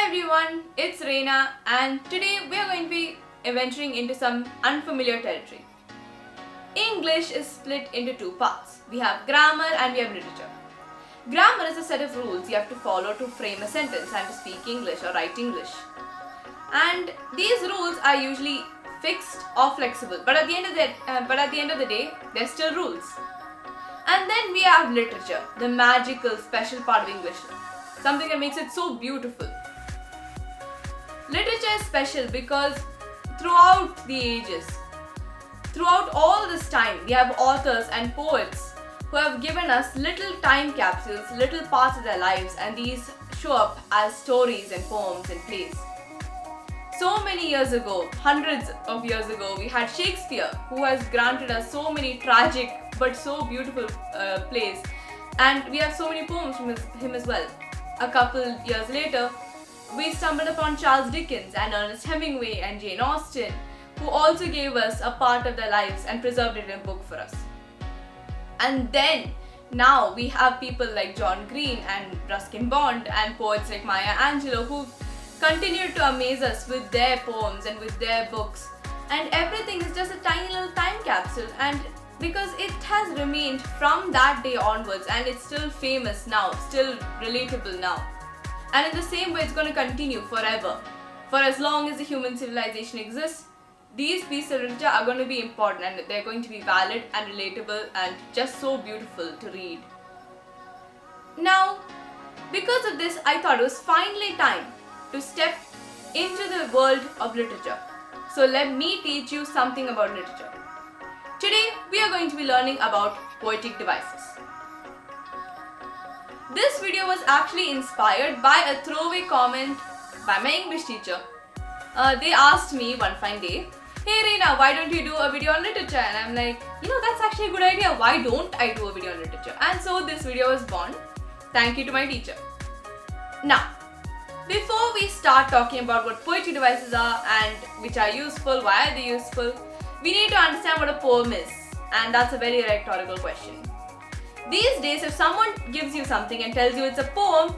everyone, it's Reina and today we are going to be venturing into some unfamiliar territory. English is split into two parts. We have grammar and we have literature. Grammar is a set of rules you have to follow to frame a sentence and to speak English or write English. And these rules are usually fixed or flexible, but at the end of the day, they're still rules. And then we have literature, the magical, special part of English, something that makes it so beautiful. Literature is special because throughout the ages, throughout all this time, we have authors and poets who have given us little time capsules, little parts of their lives, and these show up as stories and poems and plays. So many years ago, hundreds of years ago, we had Shakespeare, who has granted us so many tragic but so beautiful plays, and we have so many poems from him as well. A couple years later, we stumbled upon Charles Dickens and Ernest Hemingway and Jane Austen, who also gave us a part of their lives and preserved it in a book for us. And then, now we have people like John Green and Ruskin Bond and poets like Maya Angelou who continue to amaze us with their poems and with their books. And everything is just a tiny little time capsule, and because it has remained from that day onwards and it's still famous now, still relatable now. And in the same way, it's going to continue forever. For as long as the human civilization exists, these pieces of literature are going to be important and they're going to be valid and relatable and just so beautiful to read. Now, because of this, I thought it was finally time to step into the world of literature. So let me teach you something about literature. Today, we are going to be learning about poetic devices. This video was actually inspired by a throwaway comment by my English teacher. They asked me one fine day, "Hey Reina, why don't you do a video on literature?" And I'm like, that's actually a good idea. Why don't I do a video on literature? And so this video was born. Thank you to my teacher. Now, before we start talking about what poetry devices are and which are useful, why are they useful, we need to understand what a poem is. And that's a very rhetorical question. These days, if someone gives you something and tells you it's a poem,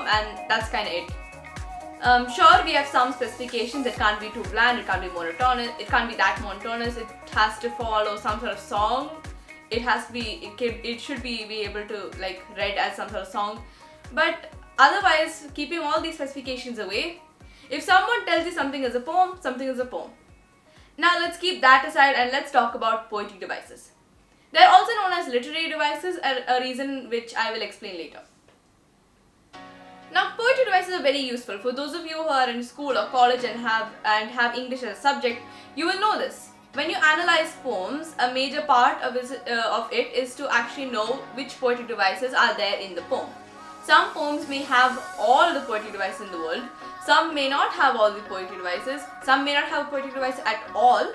and that's kind of it. Sure, we have some specifications. It can't be too bland, it can't be monotonous, it can't be that monotonous, it has to follow some sort of song. It should be able to read as some sort of song. But otherwise, keeping all these specifications away, if someone tells you something is a poem, something is a poem. Now let's keep that aside and let's talk about poetic devices. They're also known as literary devices, a reason which I will explain later. Now, poetry devices are very useful. For those of you who are in school or college and have English as a subject, you will know this. When you analyze poems, a major part of it is to actually know which poetic devices are there in the poem. Some poems may have all the poetic devices in the world. Some may not have all the poetic devices. Some may not have a poetic device at all.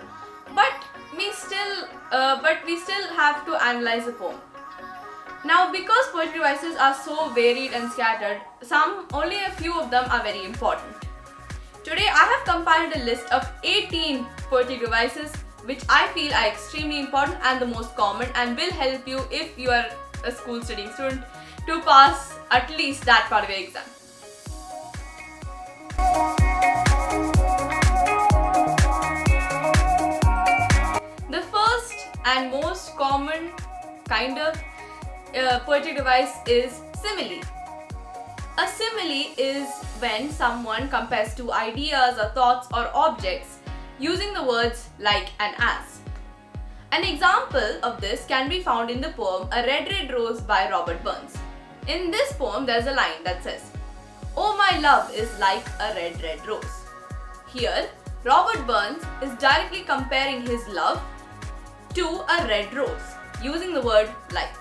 But we still have to analyze the poem. Now, because poetry devices are so varied and scattered, only a few of them are very important. Today, I have compiled a list of 18 poetic devices which I feel are extremely important and the most common and will help you if you are a school studying student to pass at least that part of your exam. The first and most common kind of poetic device is simile. A simile is when someone compares two ideas or thoughts or objects using the words like and as. An example of this can be found in the poem A Red Red Rose by Robert Burns. In this poem, there's a line that says, "Oh, my love is like a red red rose." Here, Robert Burns is directly comparing his love to a red rose using the word like.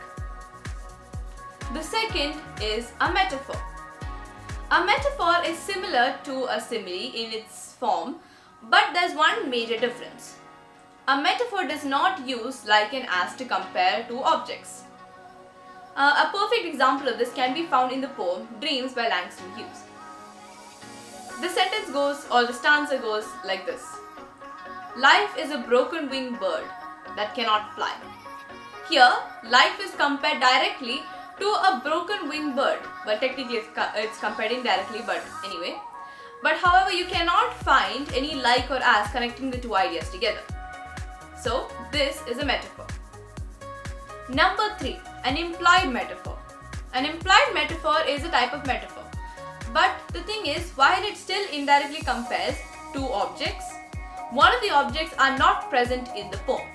The second is a metaphor. A metaphor is similar to a simile in its form, but there's one major difference. A metaphor does not use like and as to compare two objects. A perfect example of this can be found in the poem Dreams by Langston Hughes. The sentence goes, or the stanza goes like this: "Life is a broken winged bird that cannot fly." Here, life is compared directly to a broken winged bird. Well, technically it's compared indirectly, but anyway. But however, you cannot find any like or as connecting the two ideas together. So this is a metaphor. Number 3, an implied metaphor. An implied metaphor is a type of metaphor. But the thing is, while it still indirectly compares two objects, one of the objects are not present in the poem.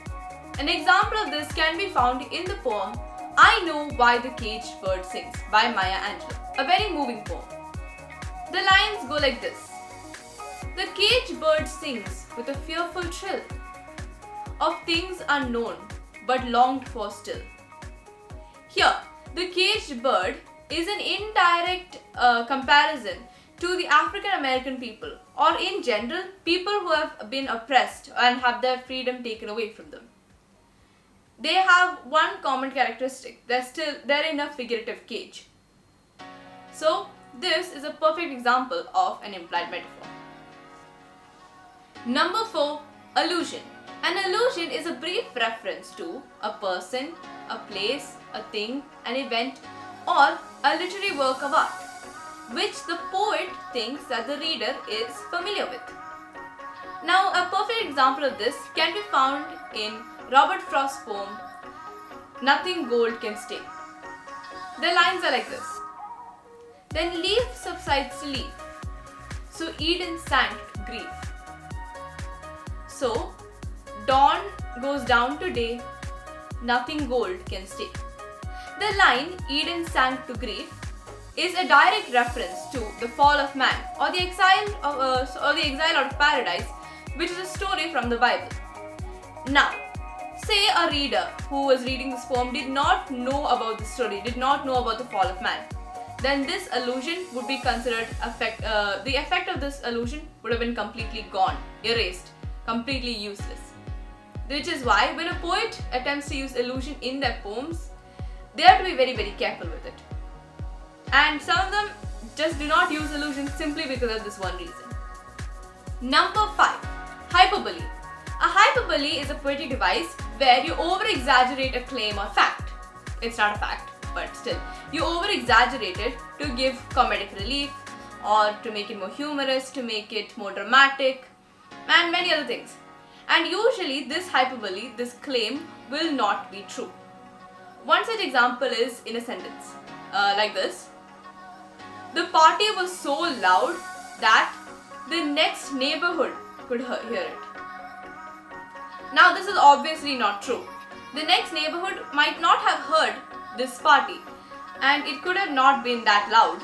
An example of this can be found in the poem I Know Why the Caged Bird Sings by Maya Angelou, a very moving poem. The lines go like this. The caged bird sings with a fearful trill of things unknown but longed for still. Here, the caged bird is an indirect comparison to the African American people, or in general, people who have been oppressed and have their freedom taken away from them. They have one common characteristic: they're in a figurative cage. So this is a perfect example of an implied metaphor. Number 4, allusion. An allusion is a brief reference to a person, a place, a thing, an event, or a literary work of art, which the poet thinks that the reader is familiar with. Now, a perfect example of this can be found in Robert Frost's poem, Nothing Gold Can Stay. The lines are like this. Then leaf subsides to leaf, so Eden sank to grief. So, dawn goes down to day, nothing gold can stay. The line Eden sank to grief is a direct reference to the fall of man, or the exile out of paradise, which is a story from the Bible. Now, say a reader who was reading this poem did not know about the story, did not know about the fall of man. Then this allusion would be considered the effect of this allusion would have been completely gone, erased, completely useless. Which is why when a poet attempts to use allusion in their poems, they have to be very, very careful with it. And some of them just do not use allusion simply because of this one reason. Number 5, hyperbole. A hyperbole is a poetic device where you over-exaggerate a claim or fact. It's not a fact, but still. You over-exaggerate it to give comedic relief, or to make it more humorous, to make it more dramatic, and many other things. And usually this hyperbole, this claim, will not be true. One such example is in a sentence, like this. The party was so loud that the next neighborhood could hear it. Now this is obviously not true. The next neighborhood might not have heard this party, and it could have not been that loud.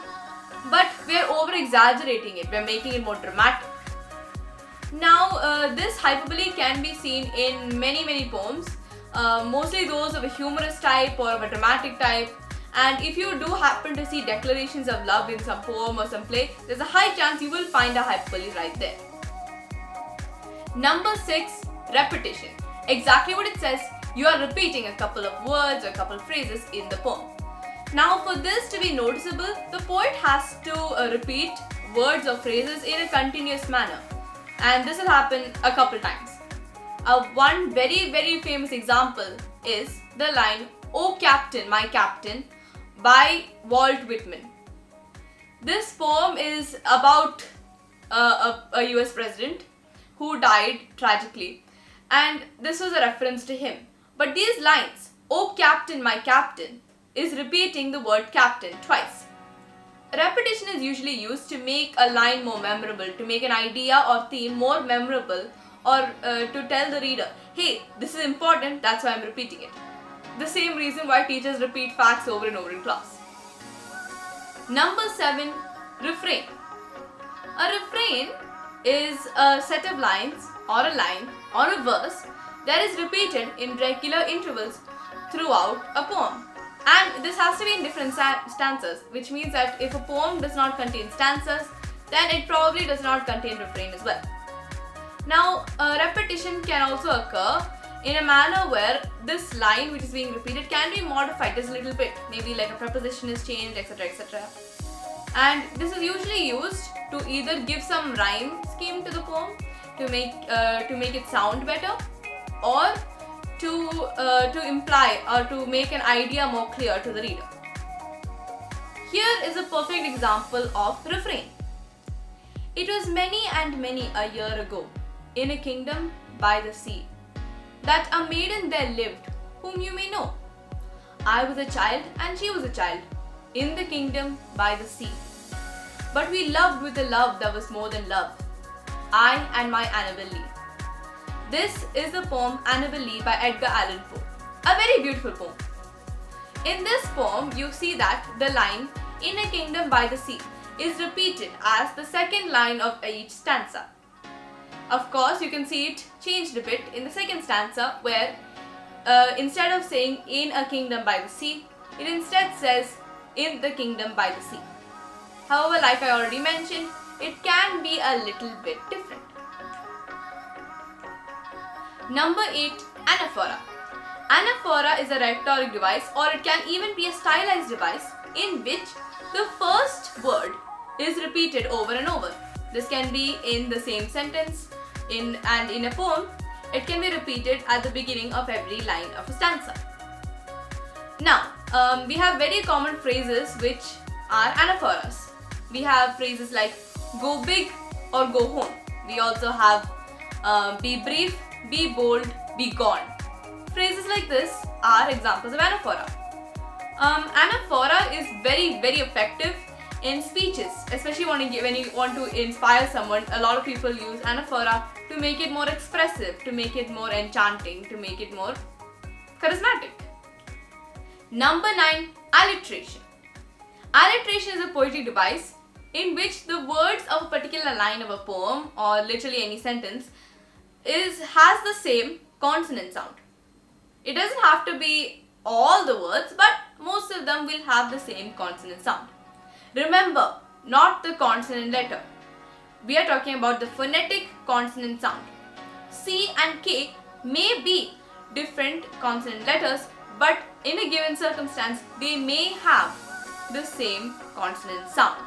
But we are over-exaggerating it, we are making it more dramatic. Now this hyperbole can be seen in many poems, mostly those of a humorous type or of a dramatic type. And if you do happen to see declarations of love in some poem or some play, there's a high chance you will find a hyperbole right there. Number 6, repetition. Exactly what it says, you are repeating a couple of words or a couple of phrases in the poem. Now for this to be noticeable, the poet has to repeat words or phrases in a continuous manner. And this will happen a couple times. One very famous example is the line, "Oh Captain, my Captain," by Walt Whitman. This poem is about a US president who died tragically, and this was a reference to him. But these lines, "Oh Captain, my Captain," is repeating the word captain twice. Repetition is usually used to make a line more memorable, to make an idea or theme more memorable, or to tell the reader, hey, this is important, that's why I'm repeating it. The same reason why teachers repeat facts over and over in class. Number 7, refrain. A refrain is a set of lines, or a line, or a verse that is repeated in regular intervals throughout a poem. And this has to be in different stanzas, which means that if a poem does not contain stanzas, then it probably does not contain refrain as well. Now, repetition can also occur in a manner where this line which is being repeated can be modified just a little bit. Maybe like a preposition is changed, etc. etc. And this is usually used to either give some rhyme scheme to the poem to make it sound better, or to imply or to make an idea more clear to the reader. Here is a perfect example of refrain. It was many and many a year ago, in a kingdom by the sea, that a maiden there lived, whom you may know. I was a child and she was a child, in the kingdom by the sea. But we loved with a love that was more than love, I and my Annabel Lee. This is the poem Annabel Lee by Edgar Allan Poe, a very beautiful poem. In this poem, you see that the line, in a kingdom by the sea, is repeated as the second line of each stanza. Of course, you can see it changed a bit in the second stanza where instead of saying in a kingdom by the sea, it instead says in the kingdom by the sea. However, like I already mentioned, it can be a little bit different. Number 8. Anaphora. Anaphora is a rhetoric device, or it can even be a stylized device in which the first word is repeated over and over. This can be in the same sentence in a poem. It can be repeated at the beginning of every line of a stanza. Now, we have very common phrases which are anaphoras. We have phrases like go big or go home. We also have be brief, be bold, be gone. Phrases like this are examples of anaphora. Anaphora is very, very effective in speeches, especially when you want to inspire someone. A lot of people use anaphora to make it more expressive, to make it more enchanting, to make it more charismatic. Number 9. Alliteration. Alliteration is a poetic device in which the words of a particular line of a poem or literally any sentence has the same consonant sound. It doesn't have to be all the words, but most of them will have the same consonant sound. Remember, not the consonant letter. We are talking about the phonetic consonant sound. C and K may be different consonant letters, but in a given circumstance, they may have the same consonant sound.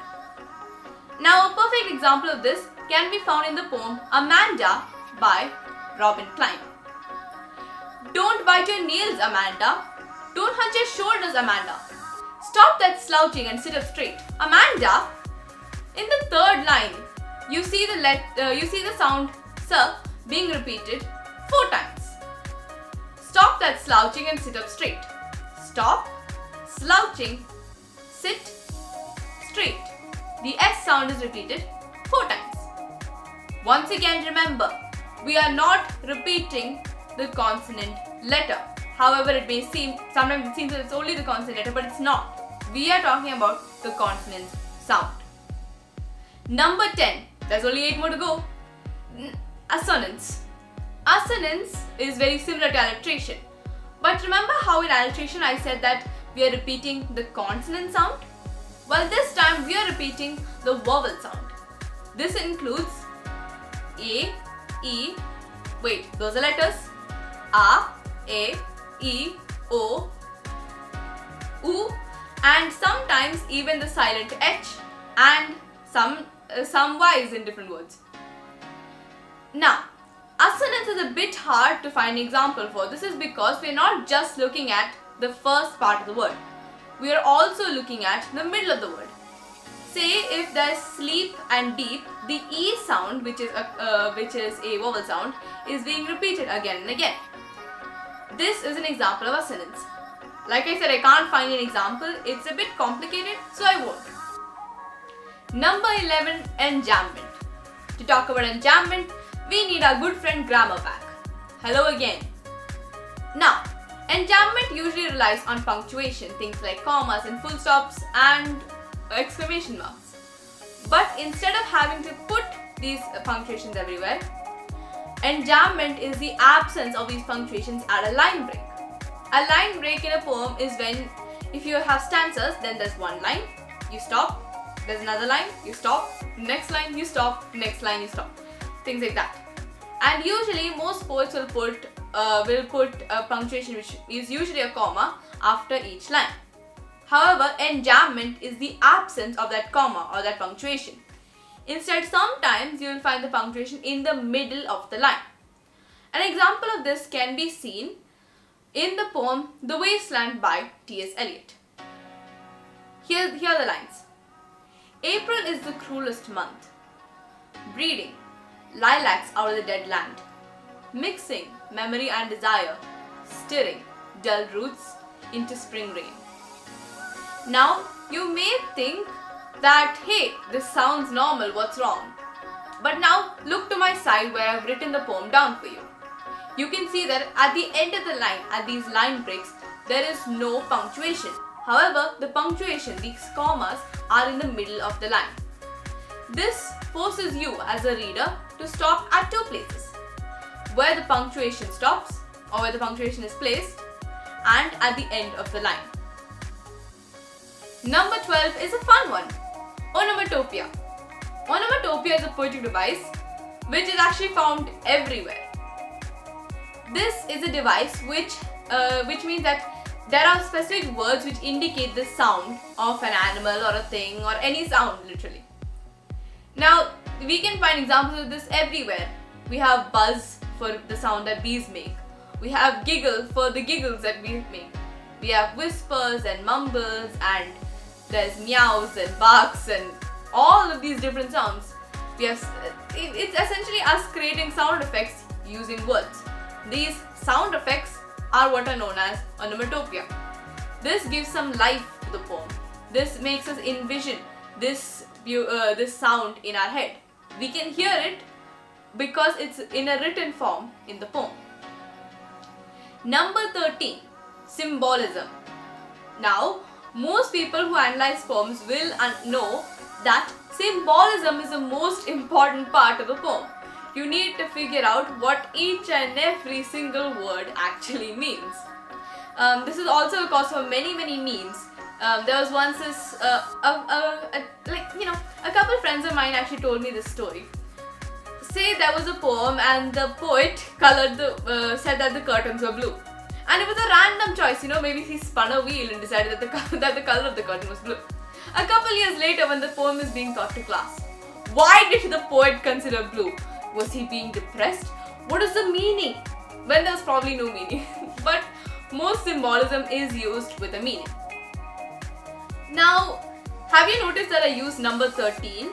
Now, a perfect example of this can be found in the poem Amanda by Robin Klein. Don't bite your nails, Amanda. Don't hunch your shoulders, Amanda. Stop that slouching and sit up straight. Amanda, in the third line, you see the sound sir being repeated 4 times. Stop that slouching and sit up straight. Stop, slouching, sit, straight. The S sound is repeated 4 times. Once again, remember, we are not repeating the consonant letter. However, sometimes it seems that it's only the consonant letter, but it's not. We are talking about the consonant sound. Number 10. There's only 8 more to go. Assonance. Assonance is very similar to alliteration. But remember how in alliteration I said that we are repeating the consonant sound? Well, this time we are repeating the vowel sound. This includes A, E, wait, those are letters. A, E, O, U, and sometimes even the silent H and some Y's in different words. Now, assonance is a bit hard to find an example for. This is because we are not just looking at the first part of the word. We are also looking at the middle of the word. Say if there's sleep and deep, the E sound, which is a vowel sound, is being repeated again and again. This is an example of assonance. Like I said, I can't find an example. It's a bit complicated, so I won't. Number 11, enjambment. To talk about enjambment, we need our good friend grammar back. Hello again. Now, enjambment usually relies on punctuation, things like commas and full stops and exclamation marks. But instead of having to put these punctuations everywhere, enjambment is the absence of these punctuations at a line break. A line break in a poem is when, if you have stanzas, then there's one line, you stop, there's another line, you stop, next line, you stop, next line, you stop. Things like that. And usually most poets will put a punctuation which is usually a comma after each line. However, enjambment is the absence of that comma or that punctuation. Instead, sometimes you will find the punctuation in the middle of the line. An example of this can be seen in the poem The Wasteland by T.S. Eliot. Here are the lines. April is the cruelest month. Breeding lilacs out of the dead land. Mixing memory and desire. Stirring dull roots into spring rain. Now, you may think that, hey, this sounds normal, what's wrong? But now, look to my side where I've written the poem down for you. You can see that at the end of the line, at these line breaks, there is no punctuation. However, the punctuation, these commas, are in the middle of the line. This forces you as a reader to stop at two places, where the punctuation stops or where the punctuation is placed, and at the end of the line. Number 12 is a fun one. Onomatopoeia. Onomatopoeia is a poetic device which is actually found everywhere. This is a device which means that there are specific words which indicate the sound of an animal or a thing or any sound literally. Now, we can find examples of this everywhere. We have buzz for the sound that bees make. We have giggle for the giggles that bees make. We have whispers and mumbles, and there's meows and barks and all of these different sounds. It's essentially us creating sound effects using words. These sound effects are what are known as onomatopoeia. This gives some life to the poem. This makes us envision this sound in our head. We can hear it because it's in a written form in the poem. Number 13, symbolism. Now, most people who analyze poems will know that symbolism is the most important part of a poem. You need to figure out what each and every single word actually means. This is also a cause for many memes. There was once this, a couple friends of mine actually told me this story. Say there was a poem and the poet said that the curtains were blue. And it was a random choice, maybe he spun a wheel and decided that the color of the curtain was blue. A couple years later, when the poem is being taught to class, why did the poet consider blue? Was he being depressed? What is the meaning? Well, there's probably no meaning. But most symbolism is used with a meaning. Now, have you noticed that I used number 13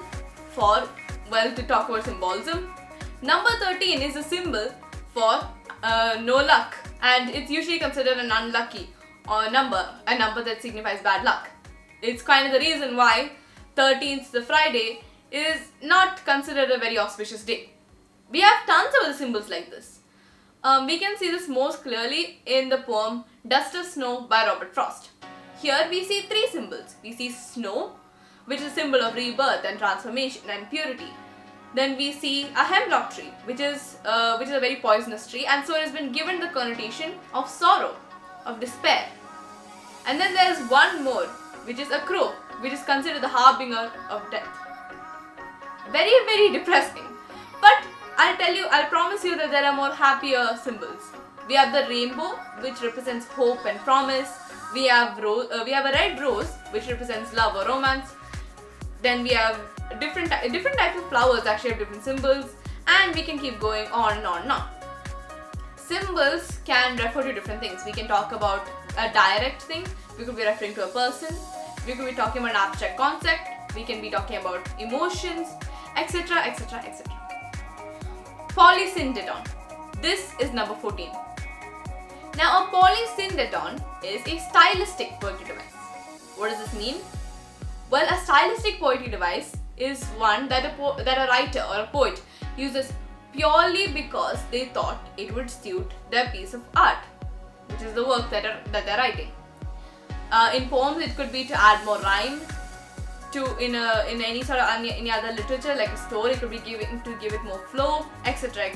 to talk about symbolism? Number 13 is a symbol for no luck, and it's usually considered an unlucky a number that signifies bad luck. It's kind of the reason why 13th, the Friday, is not considered a very auspicious day. We have tons of other symbols like this. We can see this most clearly in the poem Dust of Snow by Robert Frost. Here we see three symbols. We see snow, which is a symbol of rebirth and transformation and purity. Then we see a hemlock tree, which is a very poisonous tree, and so it has been given the connotation of sorrow, of despair. And then there is one more, which is a crow, which is considered the harbinger of death. Very depressing. But I'll promise you that there are more happier symbols. We have the rainbow, which represents hope and promise. We have a red rose, which represents love or romance. Then we have different types of flowers actually have different symbols, and we can keep going on and on and on. Symbols can refer to different things. We can talk about a direct thing. We could be referring to a person. We could be talking about an abstract concept. We can be talking about emotions, etc. Polysyndeton. This is number 14. Now, a polysyndeton is a stylistic poetry device. What does this mean? Well, a stylistic poetry device is one that a writer or a poet uses purely because they thought it would suit their piece of art, which is the work that they're writing. In poems, it could be to add more rhyme. In any sort of any other literature, like a story, it could be to give it more flow, etc.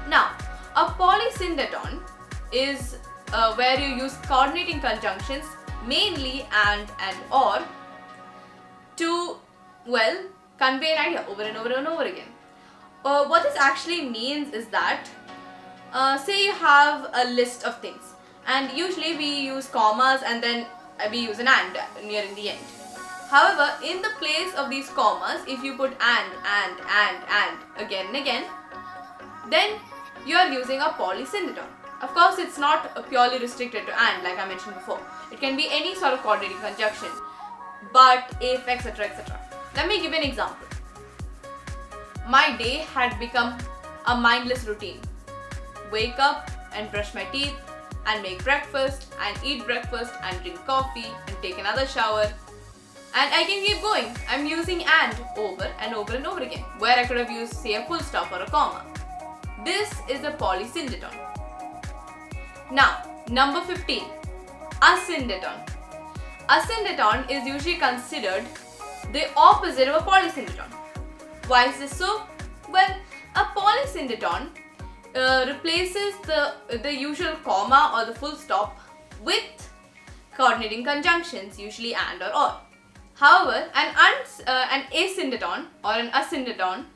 Now, a polysyndeton is where you use coordinating conjunctions, mainly and or, to convey an idea over and over again. What this actually means is that, say you have a list of things, and usually we use commas and then we use an and nearing the end. However, in the place of these commas, if you put and again and again, then you are using a polysyndeton. Of course, it's not purely restricted to and, like I mentioned before. It can be any sort of coordinating conjunction. but if, etc., etc. Let me give you an example. My day had become a mindless routine. Wake up and brush my teeth and make breakfast and eat breakfast and drink coffee and take another shower. And I can keep going. I'm using and over and over and over again, where I could have used, say, a full stop or a comma. This is a polysyndeton. Now, number 15, asyndeton. Asyndeton is usually considered the opposite of a polysyndeton. Why is this so? Well, a polysyndeton replaces the usual comma or the full stop with coordinating conjunctions, usually and or. However, an asyndeton or an asyndeton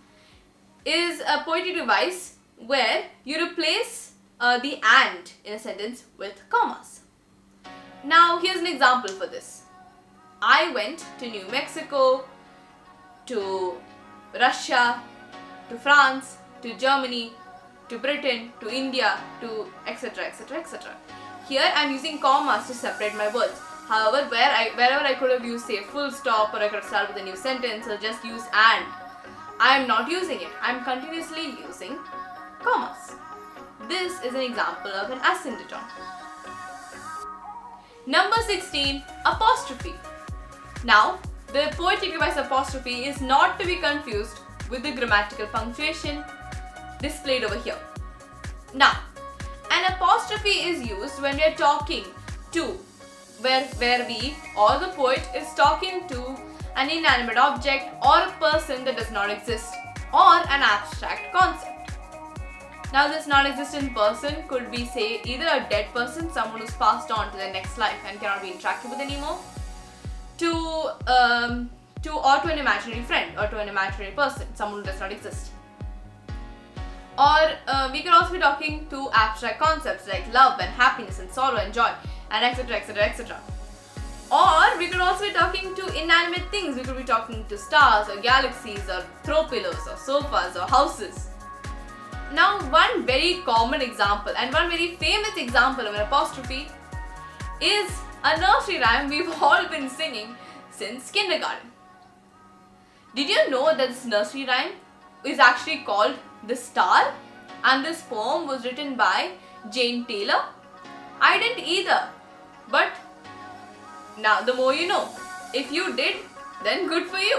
is a poetic device where you replace the and in a sentence with commas. Now, here's an example for this. I went to New Mexico, to Russia, to France, to Germany, to Britain, to India, to etc., etc., etc. Here I'm using commas to separate my words. However, wherever I could have used, say, full stop, or I could have started with a new sentence, or just use and, I am not using it. I am continuously using commas. This is an example of an asyndeton. Number 16, apostrophe. Now, the poetic device apostrophe is not to be confused with the grammatical punctuation displayed over here. Now, an apostrophe is used when we are talking to, where we or the poet is talking to an inanimate object or a person that does not exist, or an abstract concept. Now, this non-existent person could be, say, either a dead person, someone who's passed on to their next life and cannot be interacted with anymore, or to an imaginary friend, or to an imaginary person, someone who does not exist. Or we could also be talking to abstract concepts like love and happiness and sorrow and joy and etc., etc., etc. Or we could also be talking to inanimate things. We could be talking to stars or galaxies or throw pillows or sofas or houses. Now, one very common example and one very famous example of an apostrophe is a nursery rhyme we've all been singing since kindergarten. Did you know that this nursery rhyme is actually called The Star, and this poem was written by Jane Taylor? I didn't either, but now the more you know. If you did, then good for you.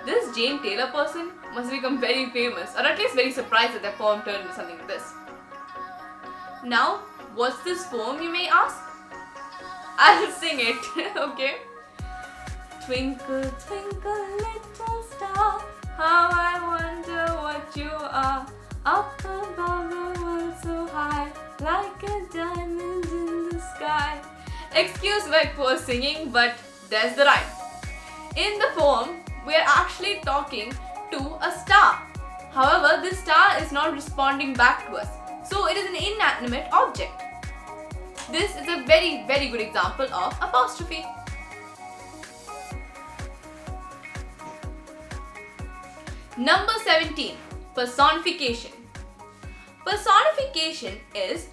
This Jane Taylor person must become very famous, or at least very surprised that their poem turned into something like this. Now, what's this poem, you may ask? I'll sing it, okay? Twinkle, twinkle, little star, how I wonder what you are. Up above the world so high, like a diamond in the sky. Excuse my poor singing, but there's the rhyme. In the poem, we are actually talking to a star. However, this star is not responding back to us, so it is an inanimate object. This is a very, very good example of apostrophe. Number 17, personification. Personification is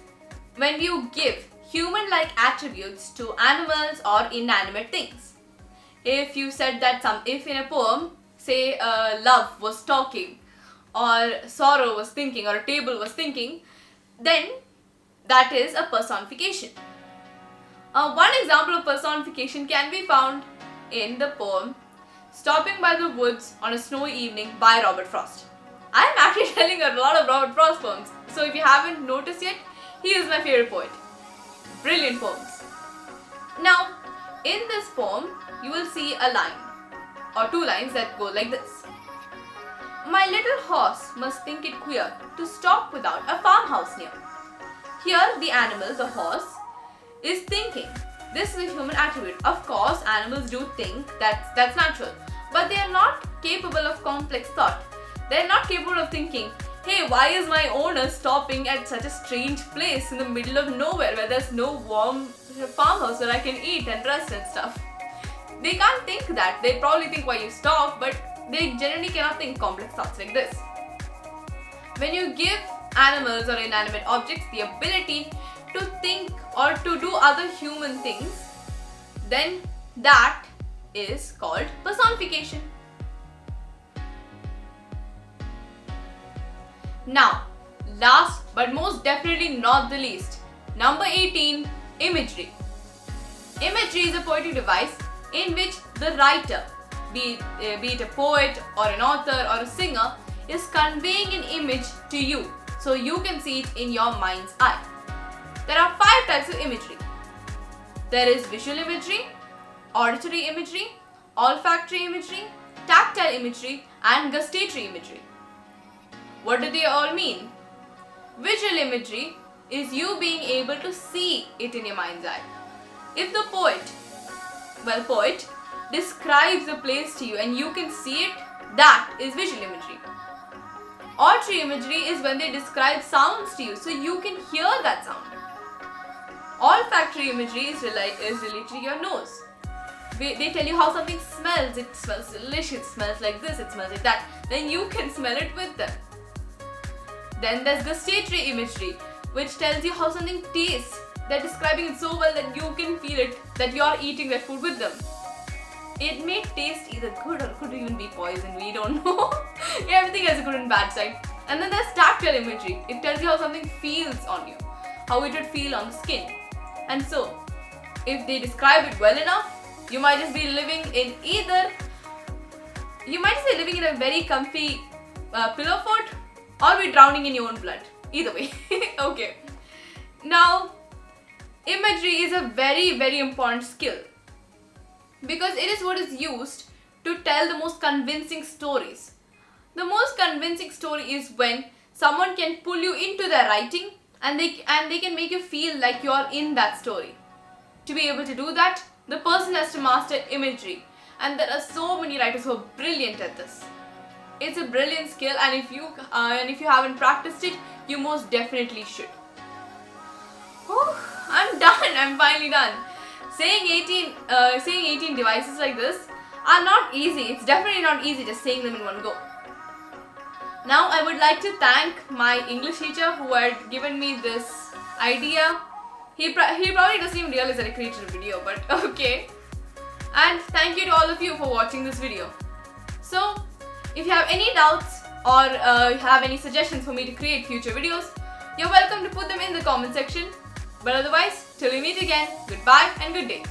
when you give human-like attributes to animals or inanimate things. If you said that if in a poem, say love was talking, or sorrow was thinking, or a table was thinking, then that is a personification. One example of personification can be found in the poem Stopping by the Woods on a Snowy Evening by Robert Frost. I am actually telling a lot of Robert Frost poems, so if you haven't noticed yet, he is my favorite poet. Brilliant poems. Now, in this poem, you will see a line or two lines that go like this. My little horse must think it queer to stop without a farmhouse near. Here, the animal, the horse, is thinking. This is a human attribute. Of course, animals do think, that's natural. But they are not capable of complex thought. They are not capable of thinking, hey, why is my owner stopping at such a strange place in the middle of nowhere where there's no warm farmhouse where I can eat and rest and stuff? They can't think that. They probably think why you stop, but they generally cannot think complex thoughts like this. When you give animals or inanimate objects the ability to think or to do other human things, then that is called personification. Now, last but most definitely not the least, number 18, imagery. Imagery is a poetic device in which the writer, be it a poet or an author or a singer, is conveying an image to you so you can see it in your mind's eye. There are 5 types of imagery. There is visual imagery, auditory imagery, olfactory imagery, tactile imagery, and gustatory imagery. What do they all mean? Visual imagery is you being able to see it in your mind's eye. If the poet describes a place to you and you can see it, that is visual imagery. Auditory imagery is when they describe sounds to you so you can hear that sound. Olfactory imagery is related to your nose. They tell you how something smells. It smells delicious, it smells like this, it smells like that. Then you can smell it with them. Then there's gustatory imagery, which tells you how something tastes. They're describing it so well that you can feel it, that you're eating that food with them. It may taste either good or could even be poison, we don't know. Everything has a good and bad side. And then there's tactile imagery. It tells you how something feels on you, how it would feel on the skin. And so, if they describe it well enough, you might just be living in a very comfy pillow fort, or be drowning in your own blood. Either way. Okay. Now, imagery is a very, very important skill because it is what is used to tell the most convincing stories. The most convincing story is when someone can pull you into their writing and they can make you feel like you're in that story. To be able to do that, the person has to master imagery, and there are so many writers who are brilliant at this. It's a brilliant skill, and if you haven't practiced it, you most definitely should. Whew, I'm done. I'm finally done. Saying 18 devices like this are not easy. It's definitely not easy just saying them in one go. Now I would like to thank my English teacher who had given me this idea. He probably doesn't even realize that I created a video, but okay. And thank you to all of you for watching this video. So, if you have any doubts or have any suggestions for me to create future videos, you're welcome to put them in the comment section. But otherwise, till we meet again, goodbye and good day.